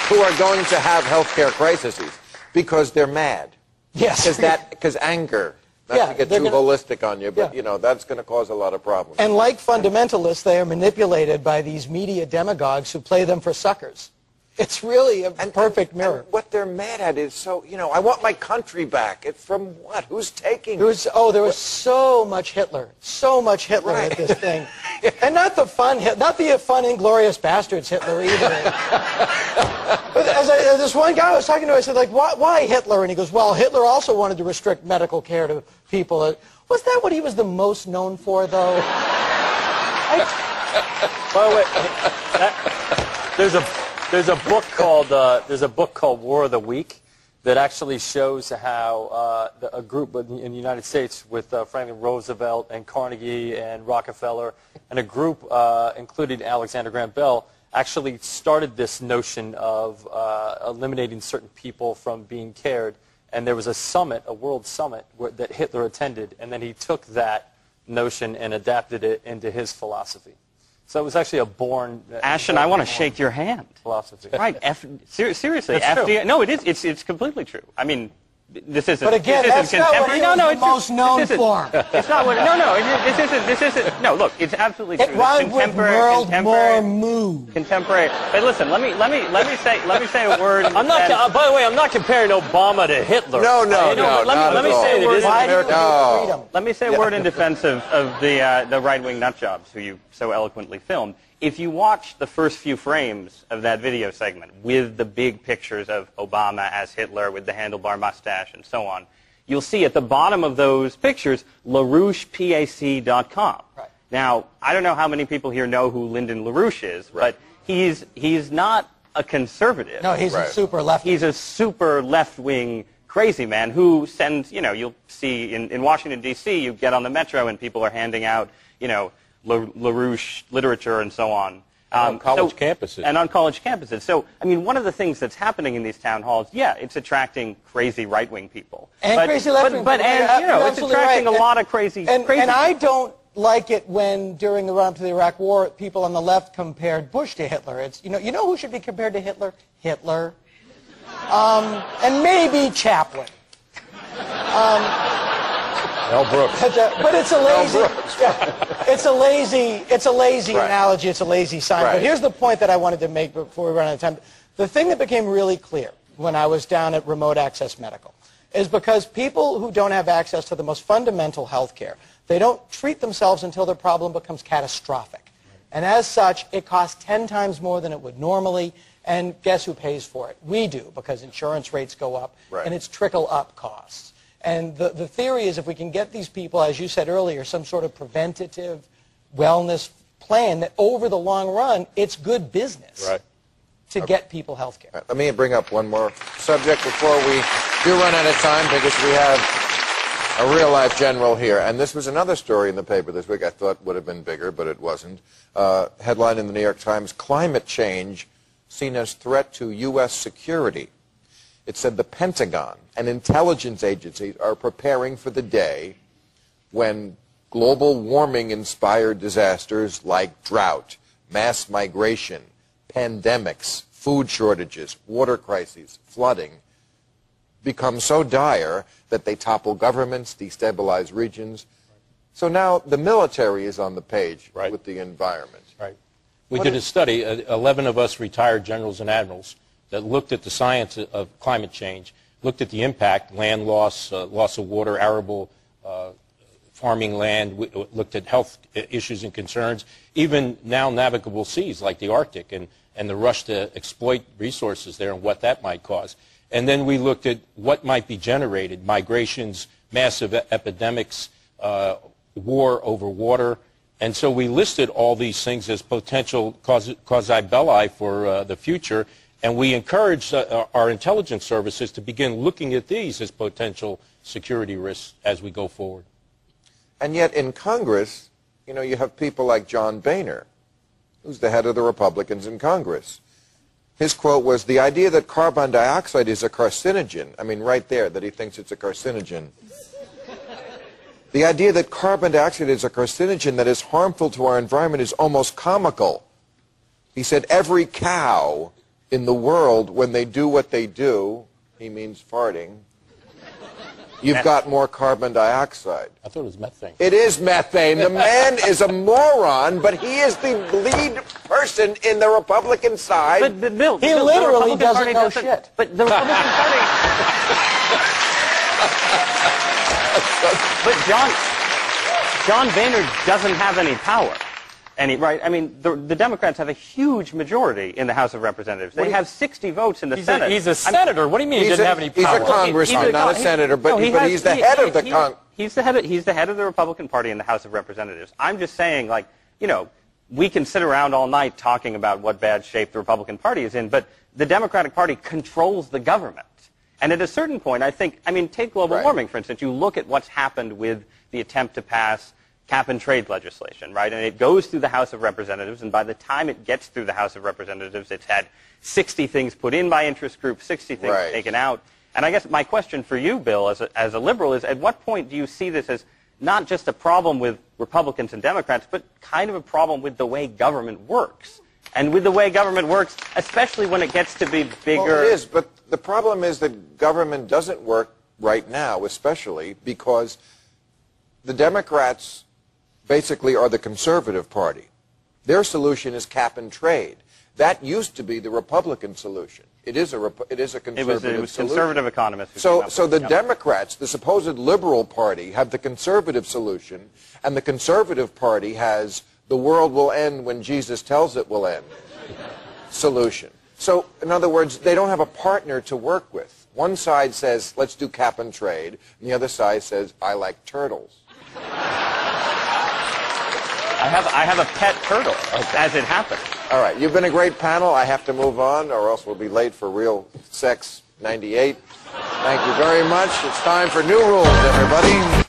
who are going to have healthcare crises because they're mad. Yes. Because anger. Not to get too holistic on you, but, you know, that's going to cause a lot of problems. And like fundamentalists, they are manipulated by these media demagogues who play them for suckers. It's really a perfect mirror. And what they're mad at is so, you know, I want my country back. It's from what? Who's taking it? There was so much Hitler at this thing. And not the fun Inglourious Bastards Hitler either. But this one guy I was talking to, I said, like, why Hitler? And he goes, well, Hitler also wanted to restrict medical care to people. Was that what he was the most known for, though? By the way, there's a book called War of the Week that actually shows how a group in the United States with Franklin Roosevelt and Carnegie and Rockefeller and a group including Alexander Graham Bell actually started this notion of eliminating certain people from being cared. And there was a summit, a world summit, that Hitler attended, and then he took that notion and adapted it into his philosophy. So it was actually a born... Ashton, I want to shake your hand. Philosophy. Right. Seriously, FDR... No, it's completely true. I mean, this isn't... But again, that's not what he was most known for. It's not what... This isn't... No, look, it's absolutely true. It rhymed with world more move. Contemporary... But listen, let me say a word... I'm not... by the way, I'm not comparing Obama to Hitler. No, let me say a word... Let me say a word in defense of the right-wing nutjobs who you so eloquently filmed. If you watch the first few frames of that video segment with the big pictures of Obama as Hitler with the handlebar mustache and so on, you'll see at the bottom of those pictures LaRouchePAC.com. Right. Now, I don't know how many people here know who Lyndon LaRouche is, but he's not a conservative. No, he's a super left. He's a super left-wing crazy man who sends, you know, you'll see in Washington, D.C., you get on the metro and people are handing out, you know, LaRouche literature and so on. On college campuses. And on college campuses. So, I mean, one of the things that's happening in these town halls, yeah, it's attracting crazy right-wing people. And crazy left-wing people. And, you know, it's attracting a lot of crazy And people. I don't like it when, during the run-up to the Iraq War, people on the left compared Bush to Hitler. It's, you know who should be compared to Hitler? Hitler. And maybe Chaplin. Mel Brooks. But it's a lazy analogy. It's a lazy sign. But here's the point that I wanted to make before we run out of time. The thing that became really clear when I was down at Remote Access Medical is because people who don't have access to the most fundamental health care, they don't treat themselves until their problem becomes catastrophic. And as such, it costs 10 times more than it would normally. And guess who pays for it? We do, because insurance rates go up, and it's trickle-up costs. And the theory is if we can get these people, as you said earlier, some sort of preventative wellness plan, that over the long run, it's good business to get people health care. Let me bring up one more subject before we do run out of time, because we have a real-life general here. And this was another story in the paper this week I thought would have been bigger, but it wasn't. Headline in the New York Times, Climate Change Seen as Threat to U.S. Security. It said the Pentagon and intelligence agencies are preparing for the day when global warming-inspired disasters like drought, mass migration, pandemics, food shortages, water crises, flooding become so dire that they topple governments, destabilize regions. So now the military is on the page with the environment. We did a study, 11 of us retired generals and admirals, that looked at the science of climate change, looked at the impact, land loss, loss of water, arable farming land, we looked at health issues and concerns, even now navigable seas like the Arctic and the rush to exploit resources there and what that might cause. And then we looked at what might be generated, migrations, massive epidemics, war over water. And so we listed all these things as potential causae belli for the future. And we encourage our intelligence services to begin looking at these as potential security risks as we go forward. And yet in Congress, you know, you have people like John Boehner, who's the head of the Republicans in Congress. His quote was, the idea that carbon dioxide is a carcinogen, I mean right there, that he thinks it's a carcinogen. The idea that carbon dioxide is a carcinogen that is harmful to our environment is almost comical. He said every cow in the world, when they do what they do, he means farting, you've got more carbon dioxide. I thought it was methane. It is methane. The man is a moron, but he is the lead person in the Republican side. But Bill, he literally doesn't know shit. But the Republican Party... But John Boehner doesn't have any power. Right? I mean, the Democrats have a huge majority in the House of Representatives. They have 60 votes in the Senate. He's a senator. What do you mean he doesn't have any power? He's a congressman, not a senator, but he's the head of the Congress. He's the head of the Republican Party in the House of Representatives. I'm just saying, like, you know, we can sit around all night talking about what bad shape the Republican Party is in, but the Democratic Party controls the government. And at a certain point, I mean, take global warming, for instance. You look at what's happened with the attempt to pass cap-and-trade legislation, right? And it goes through the House of Representatives, and by the time it gets through the House of Representatives, it's had 60 things put in by interest groups, 60 things taken out. And I guess my question for you, Bill, as a liberal, is at what point do you see this as not just a problem with Republicans and Democrats, but kind of a problem with the way government works? And with the way government works, especially when it gets to be bigger... Well, it is, but the problem is that government doesn't work right now, especially because the Democrats basically are the conservative party. Their solution is cap and trade. That used to be the Republican solution. It is a conservative solution. It was conservative economists. So the Democrats, the supposed liberal party, have the conservative solution, and the conservative party has the world will end when Jesus tells it will end solution. So, in other words, they don't have a partner to work with. One side says, let's do cap and trade, and the other side says, I like turtles. I have a pet turtle, as it happens. All right, you've been a great panel. I have to move on, or else we'll be late for Real Sex 98. Thank you very much. It's time for new rules, everybody.